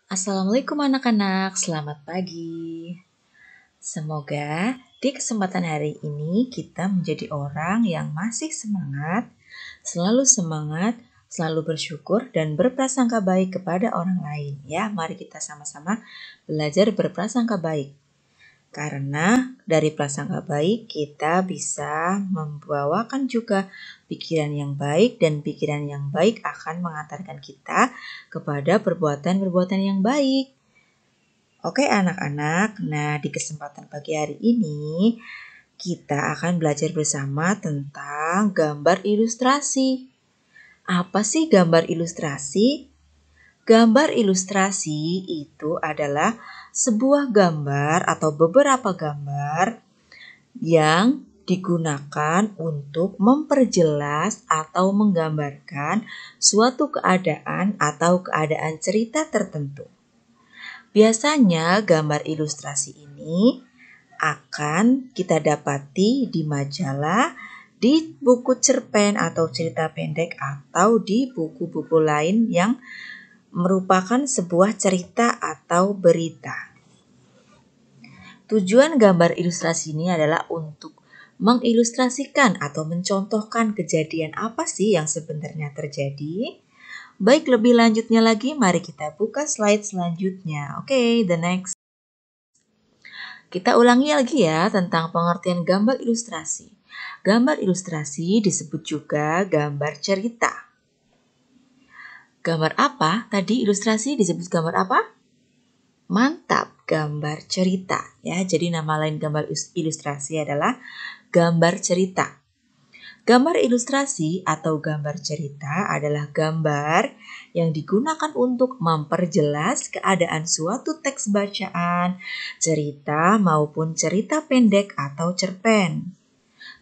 Assalamualaikum anak-anak, selamat pagi. Semoga di kesempatan hari ini kita menjadi orang yang masih semangat, selalu bersyukur dan berprasangka baik kepada orang lain. Ya, mari kita sama-sama belajar berprasangka baik. Karena dari prasangka baik kita bisa membawakan juga pikiran yang baik dan pikiran yang baik akan mengantarkan kita kepada perbuatan-perbuatan yang baik. Oke anak-anak, nah di kesempatan pagi hari ini kita akan belajar bersama tentang gambar ilustrasi. Apa sih gambar ilustrasi? Gambar ilustrasi itu adalah sebuah gambar atau beberapa gambar yang digunakan untuk memperjelas atau menggambarkan suatu keadaan atau keadaan cerita tertentu. Biasanya gambar ilustrasi ini akan kita dapati di majalah, di buku cerpen atau cerita pendek, atau di buku-buku lain yang merupakan sebuah cerita atau berita. Tujuan gambar ilustrasi ini adalah untuk mengilustrasikan atau mencontohkan kejadian apa sih yang sebenarnya terjadi. Baik, lebih lanjutnya lagi, mari kita buka slide selanjutnya. Oke, the next. Kita ulangi lagi ya tentang pengertian gambar ilustrasi. Gambar ilustrasi disebut juga gambar cerita. Gambar apa? Tadi ilustrasi disebut gambar apa? Mantap, gambar cerita. Ya, jadi nama lain gambar ilustrasi adalah gambar cerita. Gambar ilustrasi atau gambar cerita adalah gambar yang digunakan untuk memperjelas keadaan suatu teks bacaan, cerita maupun cerita pendek atau cerpen.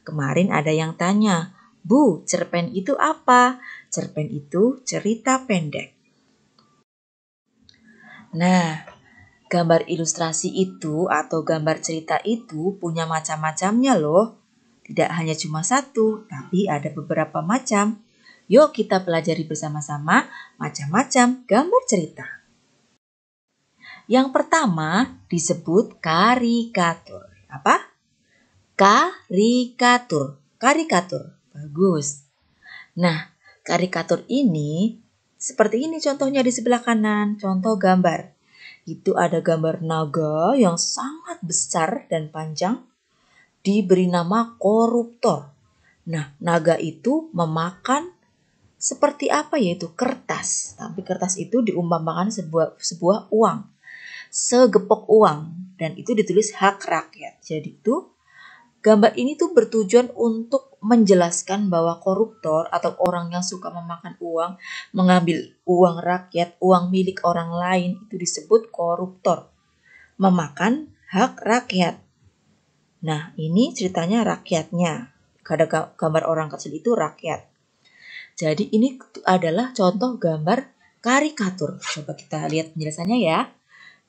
Kemarin ada yang tanya, "Bu, cerpen itu apa?" Cerpen itu cerita pendek. Nah, gambar ilustrasi itu atau gambar cerita itu punya macam-macamnya loh. Tidak hanya cuma satu, tapi ada beberapa macam. Yuk kita pelajari bersama-sama macam-macam gambar cerita. Yang pertama disebut karikatur. Apa? Karikatur. Karikatur. Bagus. Nah, karikatur ini seperti ini contohnya di sebelah kanan. Contoh gambar. Itu ada gambar naga yang sangat besar dan panjang diberi nama koruptor. Nah, naga itu memakan seperti apa yaitu kertas. Tapi kertas itu diumpamakan sebuah uang. Segepok uang dan itu ditulis hak rakyat. Jadi itu gambar ini tuh bertujuan untuk menjelaskan bahwa koruptor atau orang yang suka memakan uang, mengambil uang rakyat, uang milik orang lain itu disebut koruptor. Memakan hak rakyat. Nah, ini ceritanya rakyatnya. Ada gambar orang kecil itu rakyat. Jadi ini adalah contoh gambar karikatur. Coba kita lihat penjelasannya ya.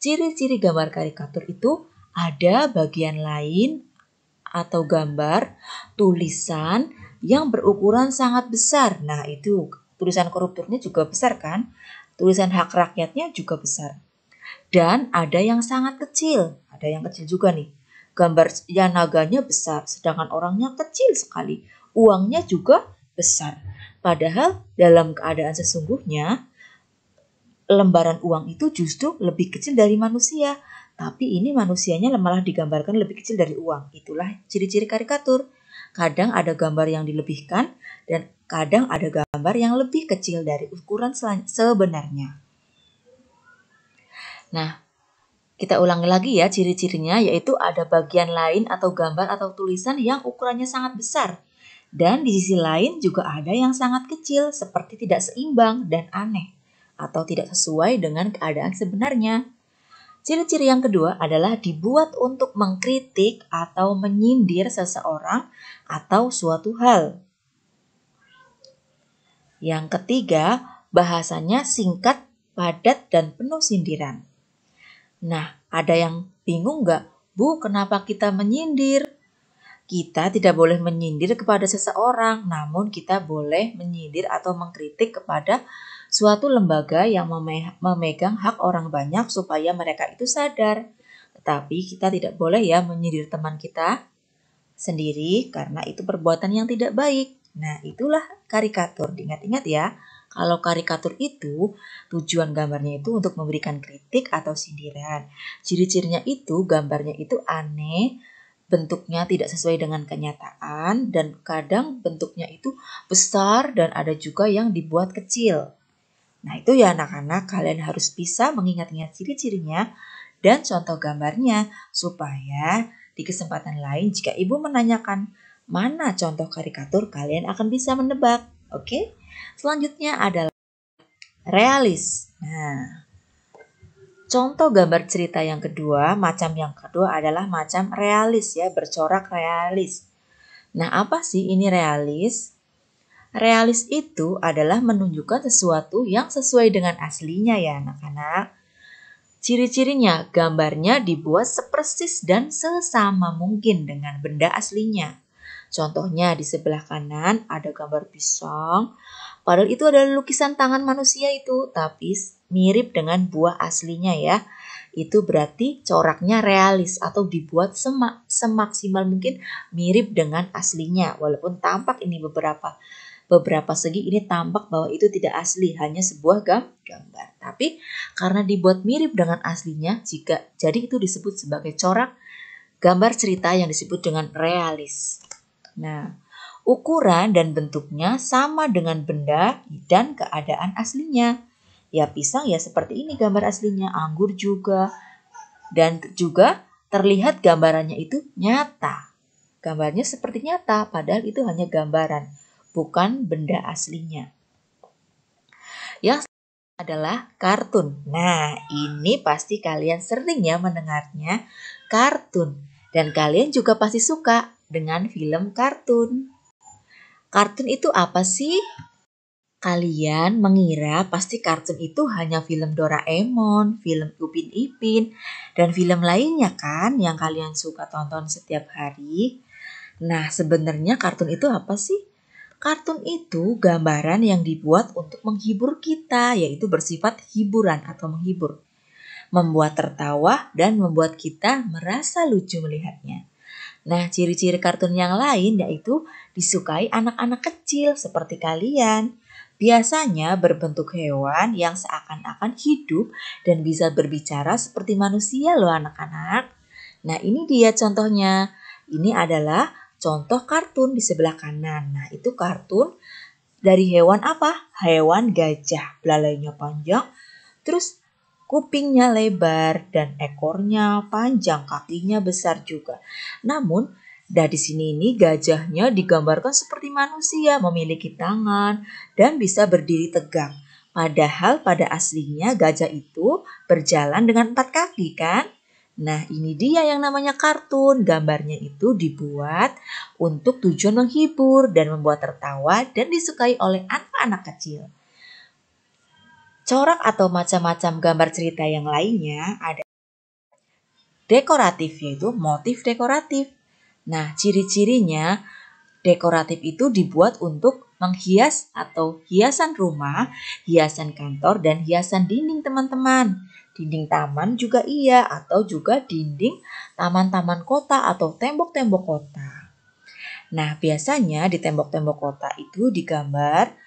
Ciri-ciri gambar karikatur itu ada bagian lain atau gambar tulisan yang berukuran sangat besar. Nah, itu tulisan koruptornya juga besar kan? Tulisan hak rakyatnya juga besar. Dan ada yang sangat kecil. Ada yang kecil juga nih. Gambar yang naganya besar, sedangkan orangnya kecil sekali. Uangnya juga besar. Padahal dalam keadaan sesungguhnya, lembaran uang itu justru lebih kecil dari manusia. Tapi ini manusianya malah digambarkan lebih kecil dari uang. Itulah ciri-ciri karikatur. Kadang ada gambar yang dilebihkan dan kadang ada gambar yang lebih kecil dari ukuran sebenarnya. Nah, kita ulangi lagi ya ciri-cirinya, yaitu ada bagian lain atau gambar atau tulisan yang ukurannya sangat besar. Dan di sisi lain juga ada yang sangat kecil seperti tidak seimbang dan aneh atau tidak sesuai dengan keadaan sebenarnya. Ciri-ciri yang kedua adalah dibuat untuk mengkritik atau menyindir seseorang atau suatu hal. Yang ketiga, bahasanya singkat, padat, dan penuh sindiran. Nah, ada yang bingung nggak? Bu, kenapa kita menyindir? Kita tidak boleh menyindir kepada seseorang, namun kita boleh menyindir atau mengkritik kepada suatu lembaga yang memegang hak orang banyak supaya mereka itu sadar. Tetapi kita tidak boleh ya menyindir teman kita sendiri karena itu perbuatan yang tidak baik. Nah, itulah karikatur. Ingat-ingat ya, kalau karikatur itu tujuan gambarnya itu untuk memberikan kritik atau sindiran. Ciri-cirinya itu gambarnya itu aneh, bentuknya tidak sesuai dengan kenyataan, dan kadang bentuknya itu besar dan ada juga yang dibuat kecil. Nah, itu ya anak-anak, kalian harus bisa mengingat-ingat ciri-cirinya dan contoh gambarnya supaya di kesempatan lain jika ibu menanyakan mana contoh karikatur, kalian akan bisa menebak. Oke? Selanjutnya adalah realis. Nah, contoh gambar cerita yang kedua, macam yang kedua adalah macam realis ya, bercorak realis. Nah, apa sih ini realis? Realis itu adalah menunjukkan sesuatu yang sesuai dengan aslinya ya anak-anak. Ciri-cirinya, gambarnya dibuat sepersis dan sesama mungkin dengan benda aslinya. Contohnya di sebelah kanan ada gambar pisang, padahal itu adalah lukisan tangan manusia itu, tapi mirip dengan buah aslinya ya. Itu berarti coraknya realis atau dibuat semaksimal mungkin mirip dengan aslinya. Walaupun tampak ini beberapa segi ini tampak bahwa itu tidak asli, hanya sebuah gambar. Tapi karena dibuat mirip dengan aslinya, jadi itu disebut sebagai corak gambar cerita yang disebut dengan realis. Nah, ukuran dan bentuknya sama dengan benda dan keadaan aslinya. Ya pisang ya seperti ini gambar aslinya, anggur juga. Dan juga terlihat gambarannya itu nyata. Gambarnya seperti nyata, padahal itu hanya gambaran, bukan benda aslinya. Yang adalah kartun. Nah, ini pasti kalian sering ya mendengarnya, kartun. Dan kalian juga pasti suka dengan film kartun. Kartun itu apa sih? Kalian mengira pasti kartun itu hanya film Doraemon, film Upin Ipin, dan film lainnya kan yang kalian suka tonton setiap hari. Nah, sebenarnya kartun itu apa sih? Kartun itu gambaran yang dibuat untuk menghibur kita, yaitu bersifat hiburan atau menghibur. Membuat tertawa dan membuat kita merasa lucu melihatnya. Nah, ciri-ciri kartun yang lain yaitu disukai anak-anak kecil seperti kalian. Biasanya berbentuk hewan yang seakan-akan hidup dan bisa berbicara seperti manusia loh anak-anak. Nah, ini dia contohnya. Ini adalah contoh kartun di sebelah kanan. Nah, itu kartun dari hewan apa? Hewan gajah. Belalainya panjang, terus kupingnya lebar dan ekornya panjang, kakinya besar juga. Namun, dari sini ini gajahnya digambarkan seperti manusia, memiliki tangan dan bisa berdiri tegak. Padahal pada aslinya gajah itu berjalan dengan 4 kaki kan? Nah, ini dia yang namanya kartun. Gambarnya itu dibuat untuk tujuan menghibur dan membuat tertawa dan disukai oleh anak-anak kecil. Corak atau macam-macam gambar cerita yang lainnya ada dekoratif, yaitu motif dekoratif. Nah, ciri-cirinya dekoratif itu dibuat untuk menghias atau hiasan rumah, hiasan kantor, dan hiasan dinding teman-teman. Dinding taman juga iya, atau juga dinding taman-taman kota atau tembok-tembok kota. Nah, biasanya di tembok-tembok kota itu digambar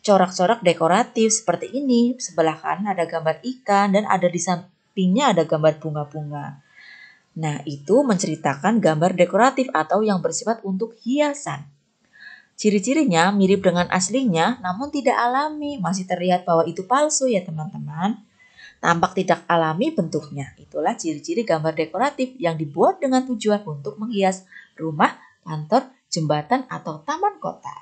corak-corak dekoratif seperti ini. Sebelah kanan ada gambar ikan dan ada di sampingnya ada gambar bunga-bunga. Nah, itu menceritakan gambar dekoratif atau yang bersifat untuk hiasan. Ciri-cirinya mirip dengan aslinya namun tidak alami. Masih terlihat bahwa itu palsu ya teman-teman. Tampak tidak alami bentuknya. Itulah ciri-ciri gambar dekoratif yang dibuat dengan tujuan untuk menghias rumah, kantor, jembatan, atau taman kota.